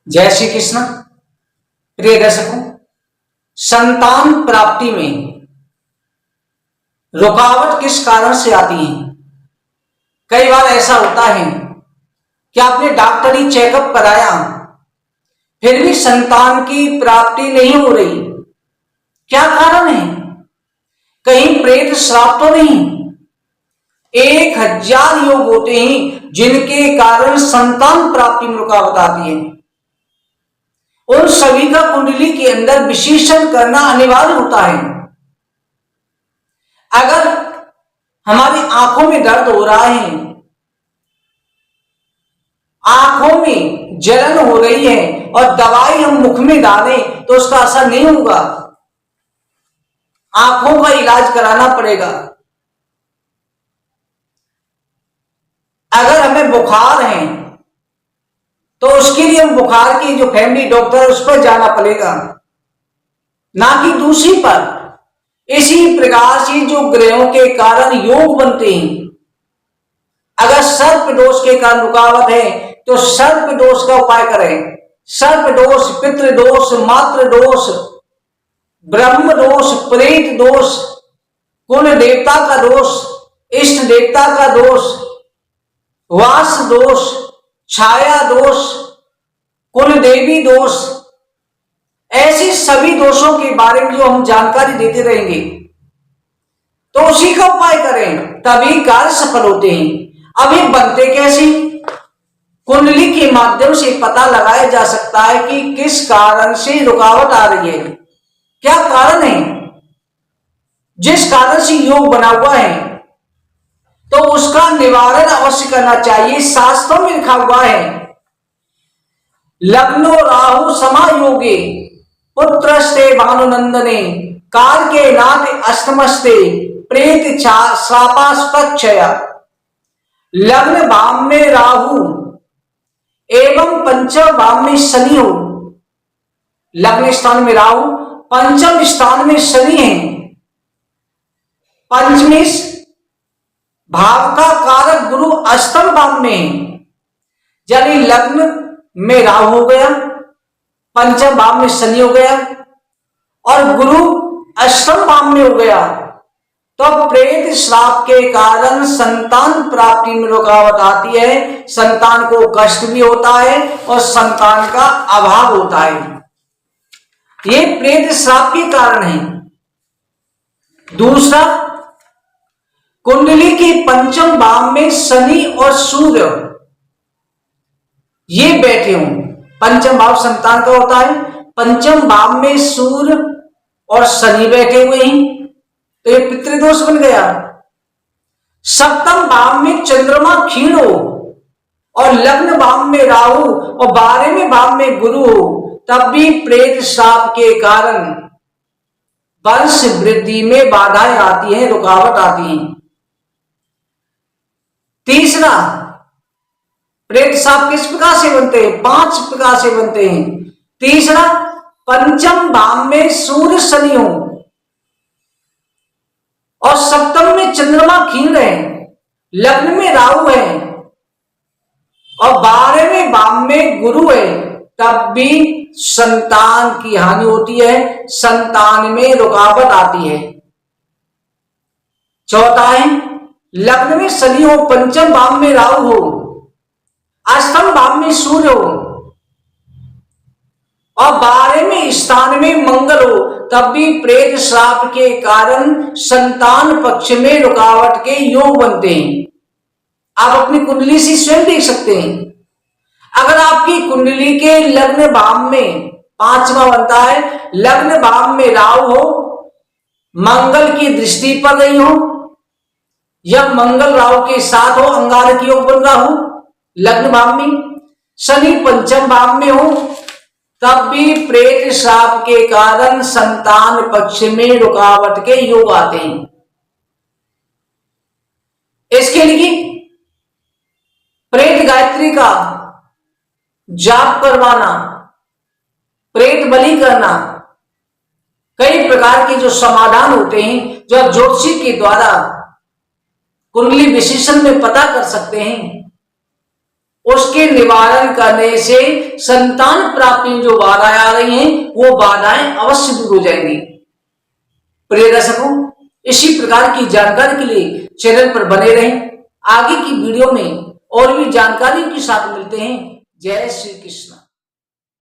जय श्री कृष्ण। प्रिय दर्शकों, संतान प्राप्ति में रुकावट किस कारण से आती है? कई बार ऐसा होता है कि आपने डॉक्टरी चेकअप कराया, फिर भी संतान की प्राप्ति नहीं हो रही। क्या कारण है? कहीं प्रेत श्राप तो नहीं? 1000 योग होते हैं जिनके कारण संतान प्राप्ति में रुकावट आती है। उन सभी का कुंडली के अंदर विश्लेषण करना अनिवार्य होता है। अगर हमारी आंखों में दर्द हो रहा है, आंखों में जलन हो रही है और दवाई हम मुख में डालें तो उसका असर नहीं होगा, आंखों का इलाज कराना पड़ेगा। अगर हमें बुखार है तो उसके लिए हम बुखार की जो फैमिली डॉक्टर है उस पर जाना पड़ेगा, ना कि दूसरी पर। इसी प्रकार से जो ग्रहों के कारण योग बनते हैं, अगर सर्प दोष के कारण रुकावट है तो सर्प दोष का उपाय करें। सर्प दोष, पितृ दोष, मातृ दोष, ब्रह्म दोष, प्रेत दोष, कुल देवता का दोष, इष्ट देवता का दोष, वास दोष, छाया दोष, कुल देवी दोष, ऐसे सभी दोषों के बारे में जो हम जानकारी देते रहेंगे तो उसी का उपाय करें, तभी कार्य सफल होते हैं। अब ये बनते कैसे? कुंडली के माध्यम से पता लगाया जा सकता है कि किस कारण से रुकावट आ रही है, क्या कारण है। जिस कारण से योग बना हुआ है तो उसका निवारण अवश्य करना चाहिए। शास्त्रों में लिखा हुआ है, लग्नो राहु समायोगे पुत्रस्ते भानुनंदने काल के नाथ अष्टमस्ते प्रेत श्रापास्पक्षया। लग्न भाव में राहु एवं पंचम भाव में शनि हो। लग्न स्थान में राहु, पंचम स्थान में शनि है। पंचमी भाव का कारक गुरु अष्टम भाव में है। यानी लग्न में राहु हो गया, पंचम भाव में शनि हो गया और गुरु अष्टम भाव में हो गया, तो प्रेत श्राप के कारण संतान प्राप्ति में रुकावट आती है। संतान को कष्ट भी होता है और संतान का अभाव होता है। ये प्रेत श्राप के कारण है। दूसरा, कुंडली के पंचम भाव में शनि और सूर्य ये बैठे हों। पंचम भाव संतान का होता है, पंचम भाव में सूर्य और शनि बैठे हुए हैं तो ये पितृदोष बन गया। सप्तम भाव में चंद्रमा क्षीण हो और लग्न भाव में राहु और 12वें भाव में गुरु हो, तब भी प्रेत श्राप के कारण वंश वृद्धि में बाधाएं आती हैं, रुकावट आती हैं। तीसरा, प्रेत श्राप किस प्रकार से बनते हैं? 5 प्रकार से बनते हैं। तीसरा, पंचम भाव में सूर्य शनि हो और सप्तम में चंद्रमा क्षीण है, लग्न में राहु है और 12वें भाव में गुरु है, तब भी संतान की हानि होती है, संतान में रुकावट आती है। चौथा है, लग्न में शनि हो, पंचम भाव में राहु हो, अष्टम भाव में सूर्य हो और 12वें स्थान में मंगल हो, तब भी प्रेत श्राप के कारण संतान पक्ष में रुकावट के योग बनते हैं। आप अपनी कुंडली से स्वयं देख सकते हैं। अगर आपकी कुंडली के लग्न भाव में 5वां बनता है, लग्न भाव में राहु हो, मंगल की दृष्टि पड़ रही हो या मंगल राहु के साथ हो, अंगारक योग बन रहा हो, लग्न भाव में शनि पंचम भाव में हो, तब भी प्रेत श्राप के कारण संतान पक्ष में रुकावट के योग आते हैं। इसके लिए प्रेत गायत्री का जाप करवाना, प्रेत बलि करना, कई प्रकार के जो समाधान होते हैं जो ज्योतिषी के द्वारा कुंडली विश्लेषण में पता कर सकते हैं। उसके निवारण करने से संतान प्राप्ति जो बाधाएं आ रही हैं वो बाधाएं अवश्य दूर हो जाएंगी। प्रिय दर्शकों, इसी प्रकार की जानकारी के लिए चैनल पर बने रहें। आगे की वीडियो में और भी जानकारियों के साथ मिलते हैं। जय श्री कृष्ण।